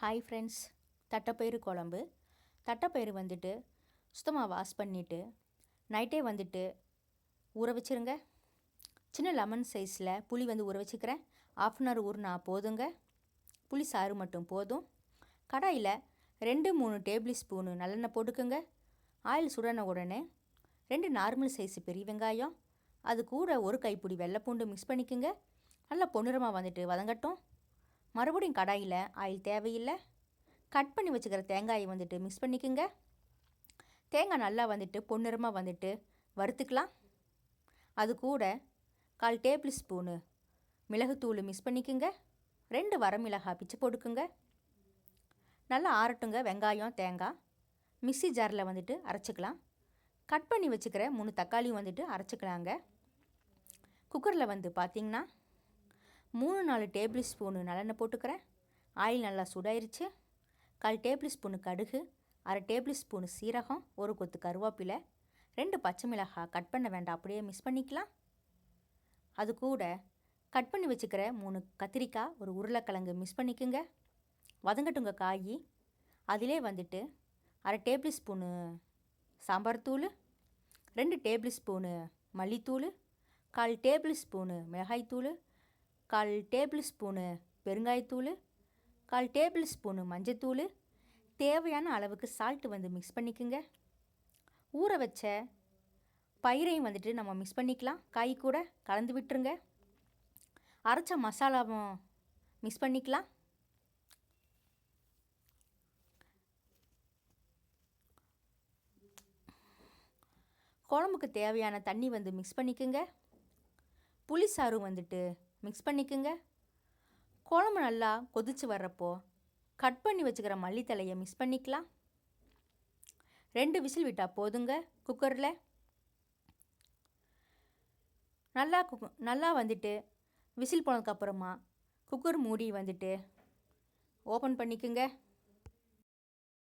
Hi friends, தட்டைப்பயிறு குழம்பு. தட்டைப்பயிறு வந்துட்டு சுத்தமாக வாஷ் பண்ணிவிட்டு நைட்டே வந்துட்டு ஊற வச்சுருங்க. சின்ன லெமன் சைஸில் புளி ஊற வச்சுக்கிறேன். 1/2 hour ஊறினா போதுங்க. புளி சாறு மட்டும் போதும். கடாயில் 2-3 டேபிள் ஸ்பூனு நல்லெண்ணெய் போட்டுக்குங்க. ஆயில் சுடன உடனே 2 நார்மல் சைஸு பெரிய வெங்காயம், அது கூட ஒரு கைப்பிடி வெள்ளைப்பூண்டு மிக்ஸ் பண்ணிக்கோங்க. நல்லா பொன்னிறமாக வதங்கட்டும். மறுபடியும் கடாயில் ஆயில் தேவையில்லை. கட் பண்ணி வச்சுக்கிற தேங்காயை மிக்ஸ் பண்ணிக்கோங்க. தேங்காய் நல்லா பொன்னிறமாக வறுத்துக்கலாம். அது கூட 1/4 டேபிள் ஸ்பூனு மிளகுத்தூள் மிக்ஸ் பண்ணிக்கோங்க. 2 வரமிளகாய் பிச்சு போட்டுக்குங்க. நல்லா ஆறட்டுங்க. வெங்காயம் தேங்காய் மிக்ஸி ஜாரில் அரைச்சிக்கலாம். கட் பண்ணி வச்சுக்கிற 3 தக்காளியும் அரைச்சிக்கலாங்க. குக்கரில் பார்த்திங்கன்னா 3-4 டேபிள் ஸ்பூனு நல்லெண்ணெய் போட்டுக்கிறேன். ஆயில் நல்லா சூடாயிருச்சு. 1/4 டேபிள் ஸ்பூனு கடுகு, 1/2 டேபிள் ஸ்பூனு சீரகம், ஒரு கொத்து கருவேப்பிலை, 2 பச்சை மிளகாய் கட் பண்ண வேண்டாம், அப்படியே மிக்ஸ் பண்ணிக்கலாம். அது கூட கட் பண்ணி வச்சுக்கிற 3 கத்திரிக்காய், ஒரு உருளைக்கிழங்கு மிக்ஸ் பண்ணிக்கோங்க. வதங்கட்டுங்க காய். அதிலே 1/2 டேபிள் ஸ்பூனு சாம்பார் தூள், 2 டேபிள் ஸ்பூனு மல்லித்தூள், 1/4 டேபிள் ஸ்பூனு மிளகாய்த்தூள், 1/4 டேபிள் ஸ்பூனு பெருங்காயத்தூள், 1/4 டேபிள் ஸ்பூனு மஞ்சத்தூள், தேவையான அளவுக்கு சால்ட்டு மிக்ஸ் பண்ணிக்கோங்க. ஊற வச்ச பயிரையும் நம்ம மிக்ஸ் பண்ணிக்கலாம். காய் கூட கலந்து விட்டுருங்க. அரைச்ச மசாலாவும் மிக்ஸ் பண்ணிக்கலாம். குழம்புக்கு தேவையான தண்ணி மிக்ஸ் பண்ணிக்கோங்க. புளிசாறு மிக்ஸ் பண்ணிக்கோங்க. குழம்பு நல்லா கொதித்து வர்றப்போ கட் பண்ணி வச்சுக்கிற மல்லித்தலையை மிக்ஸ் பண்ணிக்கலாம். 2 விசில் விட்டால் போதுங்க. குக்கரில் நல்லா விசில் போனதுக்கப்புறமா குக்கர் மூடி ஓப்பன் பண்ணிக்கோங்க.